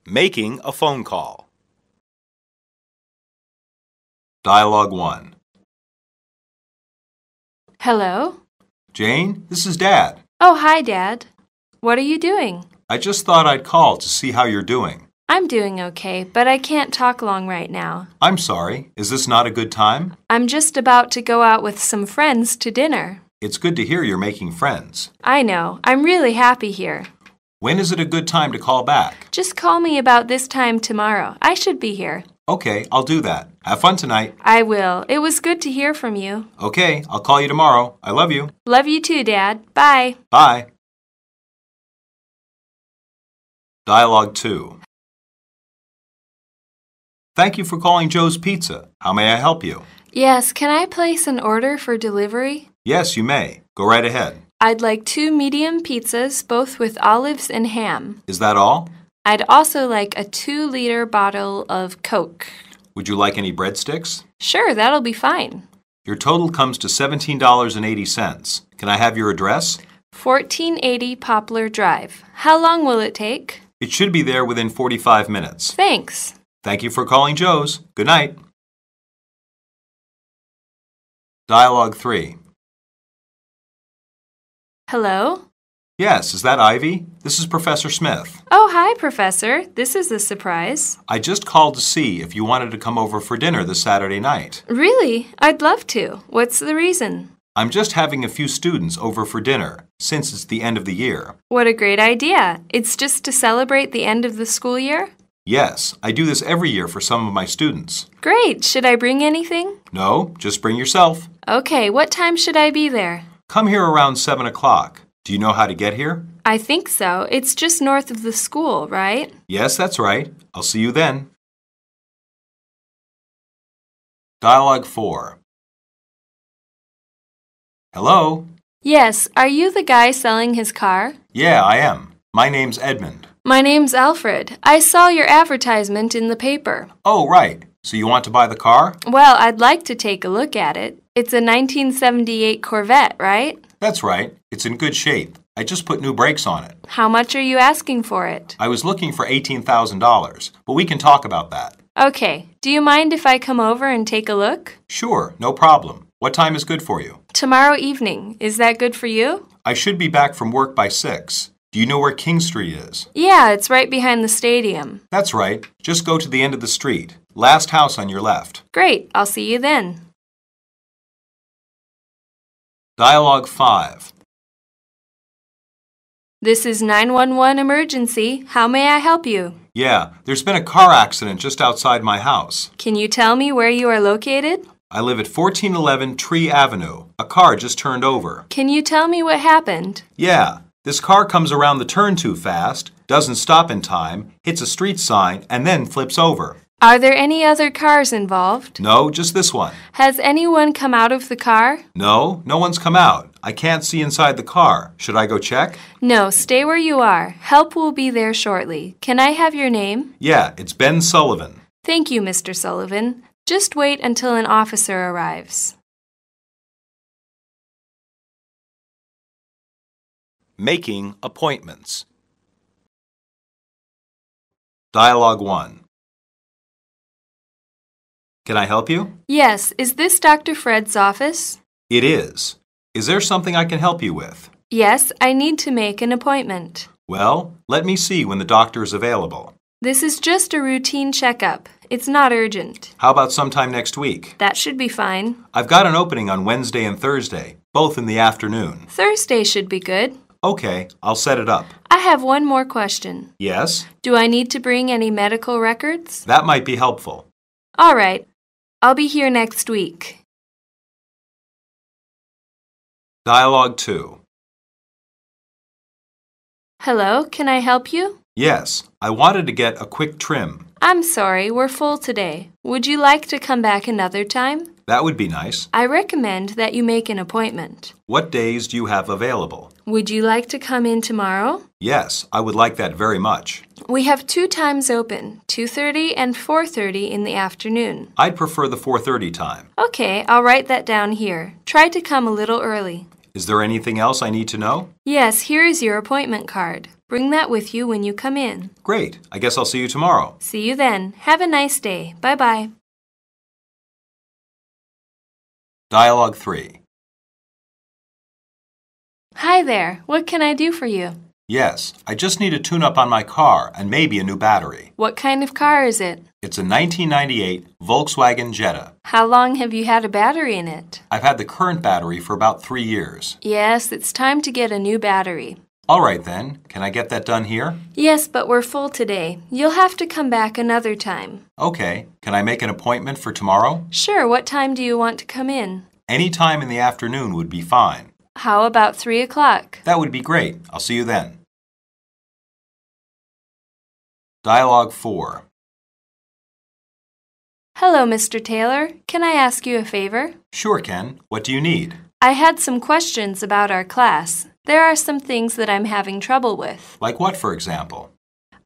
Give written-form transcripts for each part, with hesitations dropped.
Making a phone call. Dialogue 1. Hello? Jane, this is Dad. Oh, hi, Dad. What are you doing? I just thought I'd call to see how you're doing. I'm doing okay, but I can't talk long right now. I'm sorry. Is this not a good time? I'm just about to go out with some friends to dinner. It's good to hear you're making friends. I know. I'm really happy here. When is it a good time to call back? Just call me about this time tomorrow. I should be here. Okay, I'll do that. Have fun tonight. I will. It was good to hear from you. Okay, I'll call you tomorrow. I love you. Love you too, Dad. Bye. Bye. Dialogue 2. Thank you for calling Joe's Pizza. How may I help you? Yes, can I place an order for delivery? Yes, you may. Go right ahead. I'd like 2 medium pizzas, both with olives and ham. Is that all? I'd also like a 2-liter bottle of Coke. Would you like any breadsticks? Sure, that'll be fine. Your total comes to $17.80. Can I have your address? 1480 Poplar Drive. How long will it take? It should be there within 45 minutes. Thanks. Thank you for calling Joe's. Good night. Dialogue 3. Hello? Yes, is that Ivy? This is Professor Smith. Oh, hi, Professor. This is a surprise. I just called to see if you wanted to come over for dinner this Saturday night. Really? I'd love to. What's the reason? I'm just having a few students over for dinner, since it's the end of the year. What a great idea. It's just to celebrate the end of the school year? Yes, I do this every year for some of my students. Great. Should I bring anything? No, just bring yourself. Okay, what time should I be there? Come here around 7 o'clock. Do you know how to get here? I think so. It's just north of the school, right? Yes, that's right. I'll see you then. Dialogue 4. Hello? Yes, are you the guy selling his car? Yeah, I am. My name's Edmund. My name's Alfred. I saw your advertisement in the paper. Oh, right. So you want to buy the car? Well, I'd like to take a look at it. It's a 1978 Corvette, right? That's right. It's in good shape. I just put new brakes on it. How much are you asking for it? I was looking for $18,000, but we can talk about that. Okay. Do you mind if I come over and take a look? Sure, no problem. What time is good for you? Tomorrow evening. Is that good for you? I should be back from work by 6. Do you know where King Street is? Yeah, it's right behind the stadium. That's right. Just go to the end of the street. Last house on your left. Great. I'll see you then. Dialogue 5. This is 911 emergency. How may I help you? Yeah, there's been a car accident just outside my house. Can you tell me where you are located? I live at 1411 Tree Avenue. A car just turned over. Can you tell me what happened? Yeah, this car comes around the turn too fast, doesn't stop in time, hits a street sign, and then flips over. Are there any other cars involved? No, just this one. Has anyone come out of the car? No, no one's come out. I can't see inside the car. Should I go check? No, stay where you are. Help will be there shortly. Can I have your name? Yeah, it's Ben Sullivan. Thank you, Mr. Sullivan. Just wait until an officer arrives. Making appointments. Dialogue 1. Can I help you? Yes, is this Dr. Fred's office? It is. Is there something I can help you with? Yes, I need to make an appointment. Well, let me see when the doctor is available. This is just a routine checkup. It's not urgent. How about sometime next week? That should be fine. I've got an opening on Wednesday and Thursday, both in the afternoon. Thursday should be good. Okay, I'll set it up. I have one more question. Yes? Do I need to bring any medical records? That might be helpful. All right. I'll be here next week. Dialogue 2. Hello, can I help you? Yes, I wanted to get a quick trim. I'm sorry, we're full today. Would you like to come back another time? That would be nice. I recommend that you make an appointment. What days do you have available? Would you like to come in tomorrow? Yes, I would like that very much. We have 2 times open, 2:30 and 4:30 in the afternoon. I'd prefer the 4:30 time. Okay, I'll write that down here. Try to come a little early. Is there anything else I need to know? Yes, here is your appointment card. Bring that with you when you come in. Great. I guess I'll see you tomorrow. See you then. Have a nice day. Bye-bye. Dialogue 3. Hi there. What can I do for you? Yes, I just need a tune-up on my car and maybe a new battery. What kind of car is it? It's a 1998 Volkswagen Jetta. How long have you had a battery in it? I've had the current battery for about 3 years. Yes, it's time to get a new battery. All right then. Can I get that done here? Yes, but we're full today. You'll have to come back another time. Okay. Can I make an appointment for tomorrow? Sure. What time do you want to come in? Any time in the afternoon would be fine. How about 3 o'clock? That would be great. I'll see you then. Dialogue 4. Hello, Mr. Taylor. Can I ask you a favor? Sure, Ken. What do you need? I had some questions about our class. There are some things that I'm having trouble with. Like what, for example?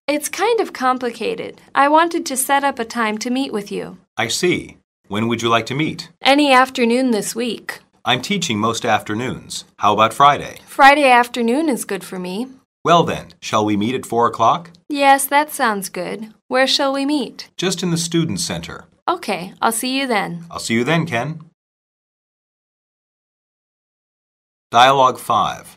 It's kind of complicated. I wanted to set up a time to meet with you. I see. When would you like to meet? Any afternoon this week. I'm teaching most afternoons. How about Friday? Friday afternoon is good for me. Well then, shall we meet at 4 o'clock? Yes, that sounds good. Where shall we meet? Just in the Student Center. Okay, I'll see you then. I'll see you then, Ken. Dialogue 5.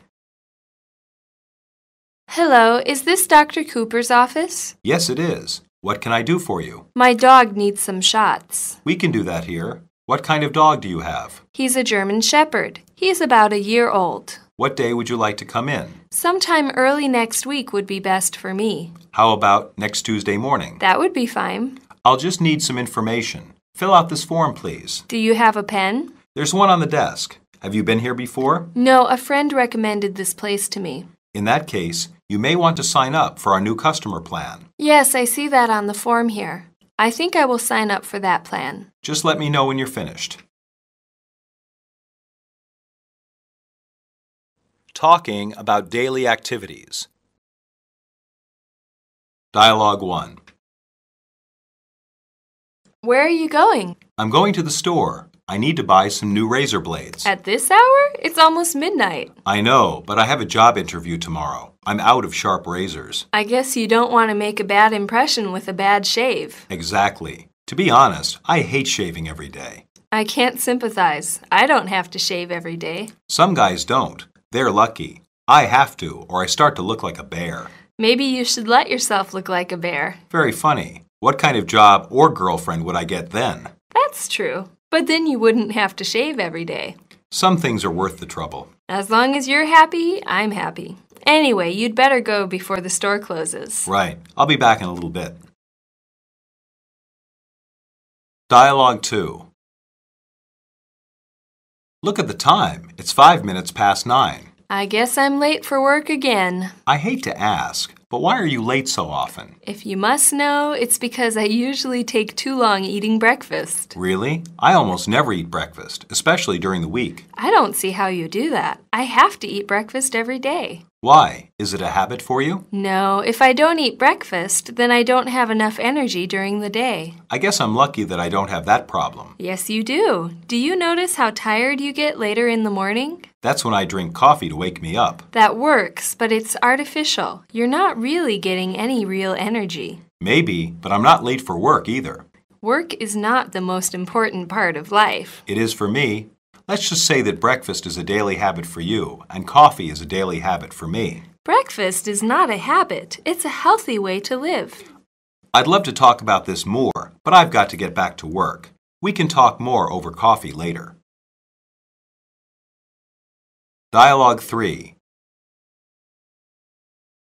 Hello, is this Dr. Cooper's office? Yes, it is. What can I do for you? My dog needs some shots. We can do that here. What kind of dog do you have? He's a German Shepherd. He's about a year old. What day would you like to come in? Sometime early next week would be best for me. How about next Tuesday morning? That would be fine. I'll just need some information. Fill out this form, please. Do you have a pen? There's one on the desk. Have you been here before? No, a friend recommended this place to me. In that case, you may want to sign up for our new customer plan. Yes, I see that on the form here. I think I will sign up for that plan. Just let me know when you're finished. Talking about daily activities. Dialogue 1. Where are you going? I'm going to the store. I need to buy some new razor blades. At this hour? It's almost midnight. I know, but I have a job interview tomorrow. I'm out of sharp razors. I guess you don't want to make a bad impression with a bad shave. Exactly. To be honest, I hate shaving every day. I can't sympathize. I don't have to shave every day. Some guys don't. They're lucky. I have to, or I start to look like a bear. Maybe you should let yourself look like a bear. Very funny. What kind of job or girlfriend would I get then? That's true. But then you wouldn't have to shave every day. Some things are worth the trouble. As long as you're happy, I'm happy. Anyway, you'd better go before the store closes. Right. I'll be back in a little bit. Dialogue 2. Look at the time. It's 5 minutes past 9. I guess I'm late for work again. I hate to ask, but why are you late so often? If you must know, it's because I usually take too long eating breakfast. Really? I almost never eat breakfast, especially during the week. I don't see how you do that. I have to eat breakfast every day. Why? Is it a habit for you? No, if I don't eat breakfast, then I don't have enough energy during the day. I guess I'm lucky that I don't have that problem. Yes, you do. Do you notice how tired you get later in the morning? That's when I drink coffee to wake me up. That works, but it's artificial. You're not really getting any real energy. Maybe, but I'm not late for work either. Work is not the most important part of life. It is for me. Let's just say that breakfast is a daily habit for you, and coffee is a daily habit for me. Breakfast is not a habit. It's a healthy way to live. I'd love to talk about this more, but I've got to get back to work. We can talk more over coffee later. Dialogue 3.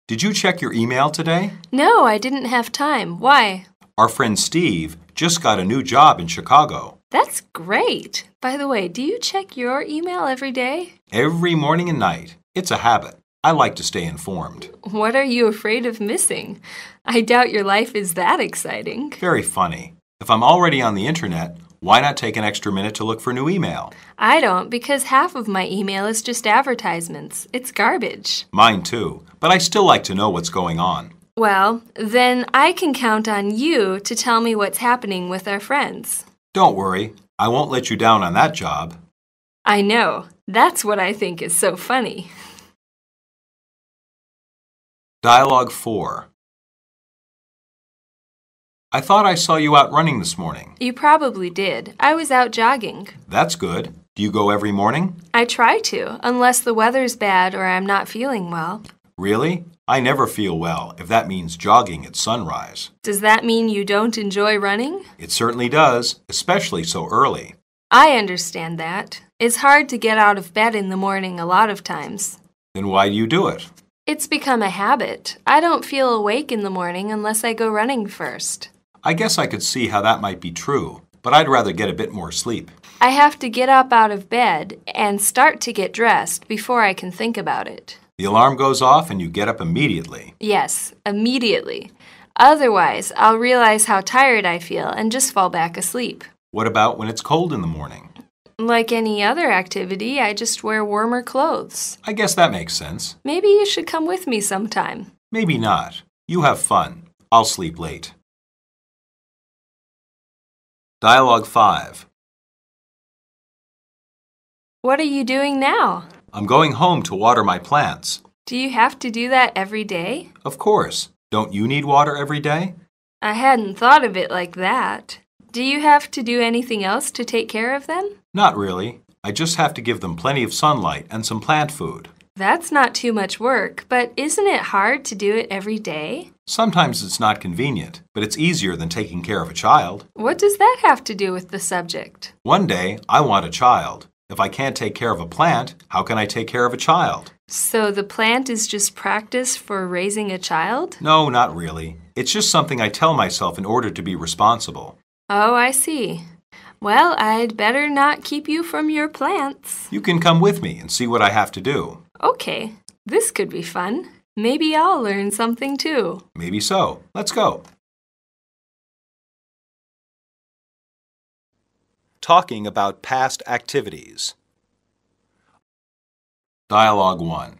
Did you check your email today? No, I didn't have time. Why? Our friend Steve just got a new job in Chicago. That's great. By the way, do you check your email every day? Every morning and night. It's a habit. I like to stay informed. What are you afraid of missing? I doubt your life is that exciting. Very funny. If I'm already on the internet, Why not take an extra minute to look for new email? I don't because half of my email is just advertisements. It's garbage. Mine too, but I still like to know what's going on. Well, then I can count on you to tell me what's happening with our friends. Don't worry, I won't let you down on that job. I know. That's what I think is so funny. Dialogue 4. I thought I saw you out running this morning. You probably did. I was out jogging. That's good. Do you go every morning? I try to, unless the weather's bad or I'm not feeling well. Really? I never feel well, if that means jogging at sunrise. Does that mean you don't enjoy running? It certainly does, especially so early. I understand that. It's hard to get out of bed in the morning a lot of times. Then why do you do it? It's become a habit. I don't feel awake in the morning unless I go running first. I guess I could see how that might be true, but I'd rather get a bit more sleep. I have to get up out of bed and start to get dressed before I can think about it. The alarm goes off and you get up immediately. Yes, immediately. Otherwise, I'll realize how tired I feel and just fall back asleep. What about when it's cold in the morning? Like any other activity, I just wear warmer clothes. I guess that makes sense. Maybe you should come with me sometime. Maybe not. You have fun. I'll sleep late. Dialogue 5. What are you doing now? I'm going home to water my plants. Do you have to do that every day? Of course. Don't you need water every day? I hadn't thought of it like that. Do you have to do anything else to take care of them? Not really. I just have to give them plenty of sunlight and some plant food. That's not too much work, but isn't it hard to do it every day? Sometimes it's not convenient, but it's easier than taking care of a child. What does that have to do with the subject? One day, I want a child. If I can't take care of a plant, how can I take care of a child? So the plant is just practice for raising a child? No, not really. It's just something I tell myself in order to be responsible. Oh, I see. Well, I'd better not keep you from your plants. You can come with me and see what I have to do. Okay, this could be fun. Maybe I'll learn something too. Maybe so. Let's go. Talking about past activities. Dialogue 1.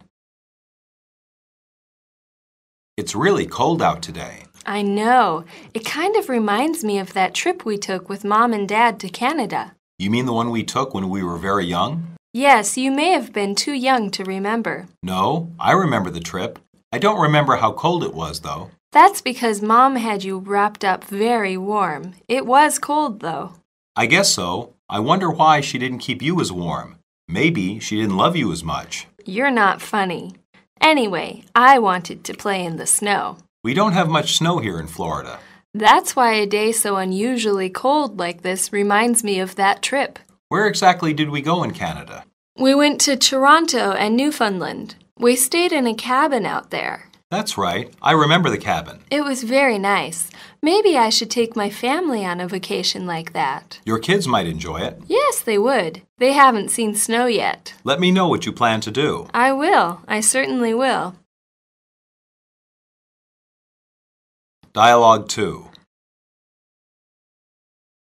It's really cold out today. I know. It kind of reminds me of that trip we took with Mom and Dad to Canada. You mean the one we took when we were very young? Yes, you may have been too young to remember. No, I remember the trip. I don't remember how cold it was, though. That's because Mom had you wrapped up very warm. It was cold, though. I guess so. I wonder why she didn't keep you as warm. Maybe she didn't love you as much. You're not funny. Anyway, I wanted to play in the snow. We don't have much snow here in Florida. That's why a day so unusually cold like this reminds me of that trip. Where exactly did we go in Canada? We went to Toronto and Newfoundland. We stayed in a cabin out there. That's right. I remember the cabin. It was very nice. Maybe I should take my family on a vacation like that. Your kids might enjoy it. Yes, they would. They haven't seen snow yet. Let me know what you plan to do. I will. I certainly will. Dialogue 2.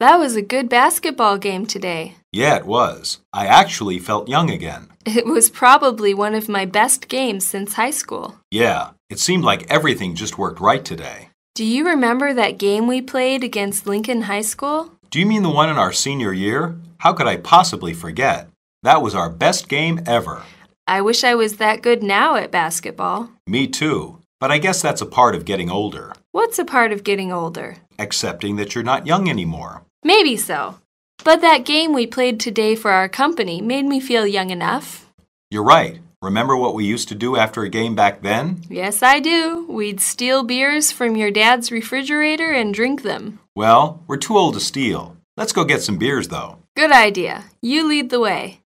That was a good basketball game today. Yeah, it was. I actually felt young again. It was probably one of my best games since high school. Yeah, it seemed like everything just worked right today. Do you remember that game we played against Lincoln High School? Do you mean the one in our senior year? How could I possibly forget? That was our best game ever. I wish I was that good now at basketball. Me too. But I guess that's a part of getting older. What's a part of getting older? Accepting that you're not young anymore. Maybe so. But that game we played today for our company made me feel young enough. You're right. Remember what we used to do after a game back then? Yes, I do. We'd steal beers from your dad's refrigerator and drink them. Well, we're too old to steal. Let's go get some beers, though. Good idea. You lead the way.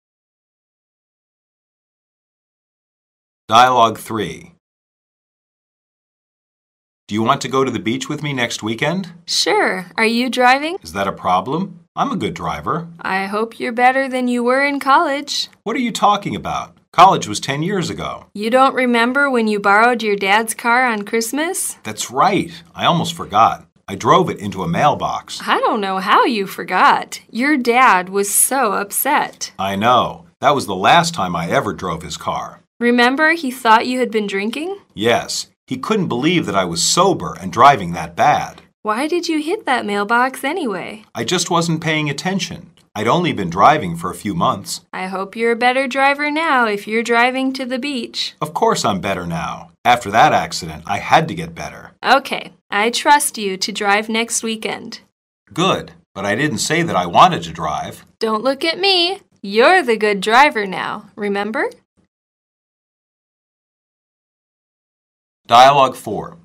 Dialogue 3. Do you want to go to the beach with me next weekend? Sure. Are you driving? Is that a problem? I'm a good driver. I hope you're better than you were in college. What are you talking about? College was 10 years ago. You don't remember when you borrowed your dad's car on Christmas? That's right. I almost forgot. I drove it into a mailbox. I don't know how you forgot. Your dad was so upset. I know. That was the last time I ever drove his car. Remember, he thought you had been drinking? Yes. He couldn't believe that I was sober and driving that bad. Why did you hit that mailbox anyway? I just wasn't paying attention. I'd only been driving for a few months. I hope you're a better driver now if you're driving to the beach. Of course I'm better now. After that accident, I had to get better. Okay, I trust you to drive next weekend. Good, but I didn't say that I wanted to drive. Don't look at me. You're the good driver now, remember? Dialogue 4.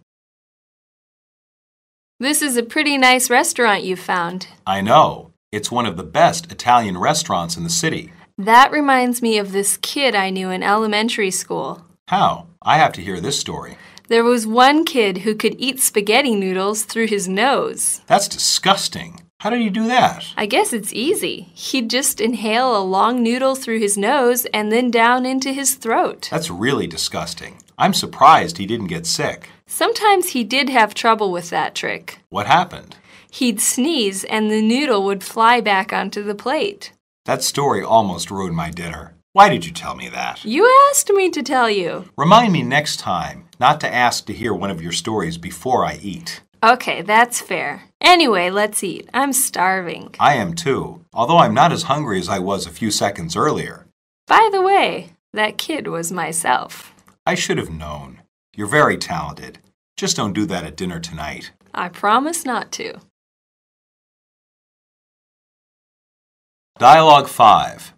This is a pretty nice restaurant you've found. I know. It's one of the best Italian restaurants in the city. That reminds me of this kid I knew in elementary school. How? I have to hear this story. There was one kid who could eat spaghetti noodles through his nose. That's disgusting. How did he do that? I guess it's easy. He'd just inhale a long noodle through his nose and then down into his throat. That's really disgusting. I'm surprised he didn't get sick. Sometimes he did have trouble with that trick. What happened? He'd sneeze and the noodle would fly back onto the plate. That story almost ruined my dinner. Why did you tell me that? You asked me to tell you. Remind me next time not to ask to hear one of your stories before I eat. Okay, that's fair. Anyway, let's eat. I'm starving. I am too, although I'm not as hungry as I was a few seconds earlier. By the way, that kid was myself. I should have known. You're very talented. Just don't do that at dinner tonight. I promise not to. Dialogue 5.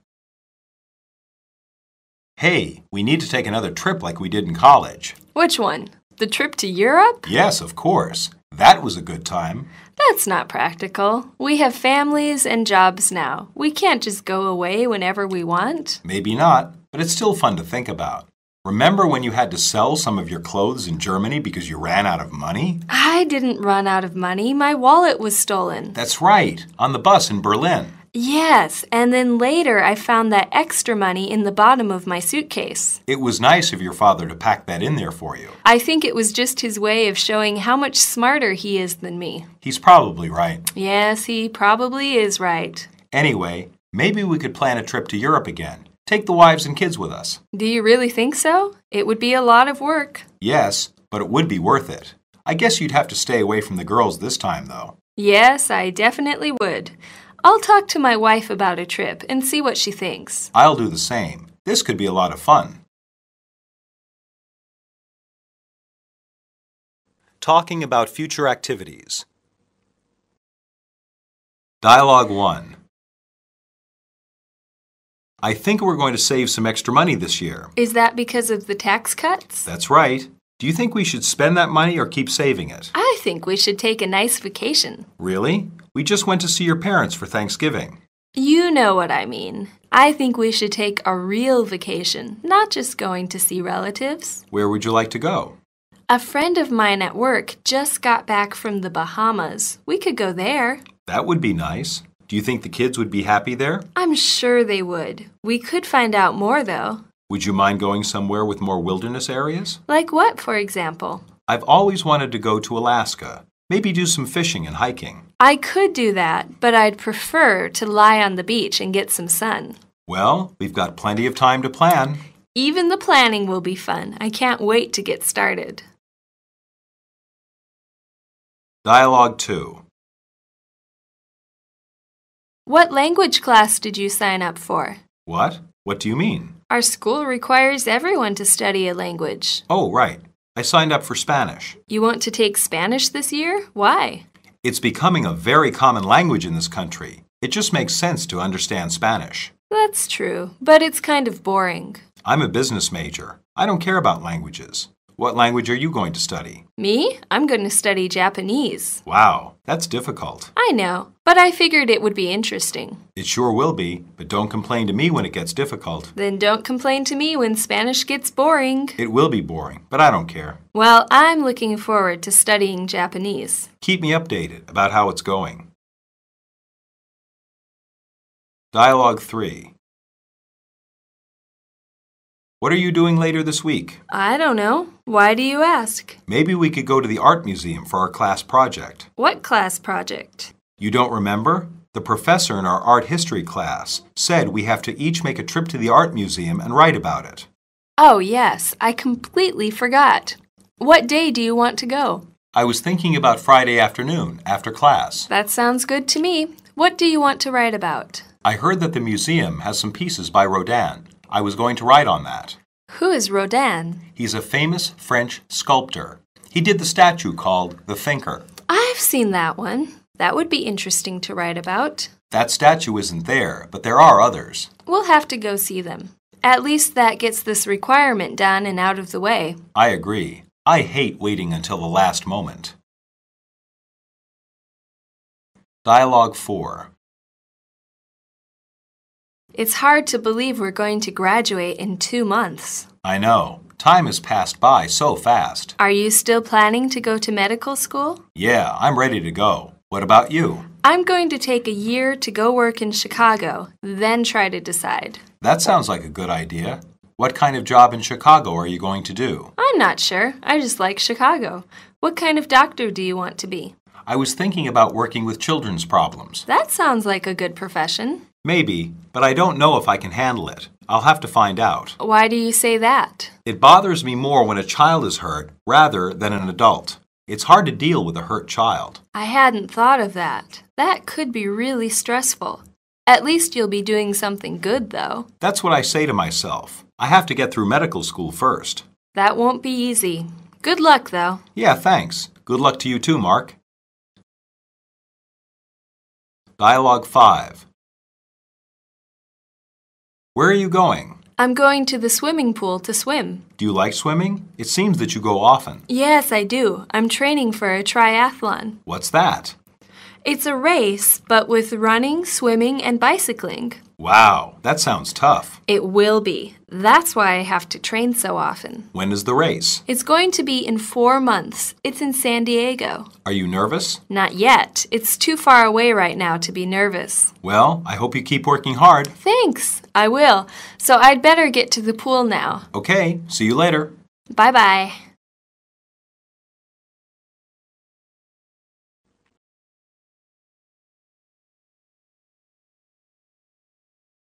Hey, we need to take another trip like we did in college. Which one? The trip to Europe? Yes, of course. That was a good time. That's not practical. We have families and jobs now. We can't just go away whenever we want. Maybe not, but it's still fun to think about. Remember when you had to sell some of your clothes in Germany because you ran out of money? I didn't run out of money. My wallet was stolen. That's right, on the bus in Berlin. Yes, and then later I found that extra money in the bottom of my suitcase. It was nice of your father to pack that in there for you. I think it was just his way of showing how much smarter he is than me. He's probably right. Yes, he probably is right. Anyway, maybe we could plan a trip to Europe again. Take the wives and kids with us. Do you really think so? It would be a lot of work. Yes, but it would be worth it. I guess you'd have to stay away from the girls this time, though. Yes, I definitely would. I'll talk to my wife about a trip and see what she thinks. I'll do the same. This could be a lot of fun. Talking about future activities. Dialogue 1. I think we're going to save some extra money this year. Is that because of the tax cuts? That's right. Do you think we should spend that money or keep saving it? I think we should take a nice vacation. Really? We just went to see your parents for Thanksgiving. You know what I mean. I think we should take a real vacation, not just going to see relatives. Where would you like to go? A friend of mine at work just got back from the Bahamas. We could go there. That would be nice. Do you think the kids would be happy there? I'm sure they would. We could find out more, though. Would you mind going somewhere with more wilderness areas? Like what, for example? I've always wanted to go to Alaska. Maybe do some fishing and hiking. I could do that, but I'd prefer to lie on the beach and get some sun. Well, we've got plenty of time to plan. Even the planning will be fun. I can't wait to get started. Dialogue 2. What language class did you sign up for? What? What do you mean? Our school requires everyone to study a language. Oh, right. I signed up for Spanish. You want to take Spanish this year? Why? It's becoming a very common language in this country. It just makes sense to understand Spanish. That's true, but it's kind of boring. I'm a business major. I don't care about languages. What language are you going to study? Me? I'm going to study Japanese. Wow, that's difficult. I know, but I figured it would be interesting. It sure will be, but don't complain to me when it gets difficult. Then don't complain to me when Spanish gets boring. It will be boring, but I don't care. Well, I'm looking forward to studying Japanese. Keep me updated about how it's going. Dialogue 3. What are you doing later this week? I don't know. Why do you ask? Maybe we could go to the art museum for our class project. What class project? You don't remember? The professor in our art history class said we have to each make a trip to the art museum and write about it. Oh, yes. I completely forgot. What day do you want to go? I was thinking about Friday afternoon, after class. That sounds good to me. What do you want to write about? I heard that the museum has some pieces by Rodin. I was going to write on that. Who is Rodin? He's a famous French sculptor. He did the statue called The Thinker. I've seen that one. That would be interesting to write about. That statue isn't there, but there are others. We'll have to go see them. At least that gets this requirement done and out of the way. I agree. I hate waiting until the last moment. Dialogue 4. It's hard to believe we're going to graduate in 2 months. I know. Time has passed by so fast. Are you still planning to go to medical school? Yeah, I'm ready to go. What about you? I'm going to take a year to go work in Chicago, then try to decide. That sounds like a good idea. What kind of job in Chicago are you going to do? I'm not sure. I just like Chicago. What kind of doctor do you want to be? I was thinking about working with children's problems. That sounds like a good profession. Maybe, but I don't know if I can handle it. I'll have to find out. Why do you say that? It bothers me more when a child is hurt rather than an adult. It's hard to deal with a hurt child. I hadn't thought of that. That could be really stressful. At least you'll be doing something good, though. That's what I say to myself. I have to get through medical school first. That won't be easy. Good luck, though. Yeah, thanks. Good luck to you too, Mark. Dialogue 5. Where are you going? I'm going to the swimming pool to swim. Do you like swimming? It seems that you go often. Yes, I do. I'm training for a triathlon. What's that? It's a race, but with running, swimming, and bicycling. Wow, that sounds tough. It will be. That's why I have to train so often. When is the race? It's going to be in 4 months. It's in San Diego. Are you nervous? Not yet. It's too far away right now to be nervous. Well, I hope you keep working hard. Thanks. I will. So I'd better get to the pool now. Okay, see you later. Bye-bye.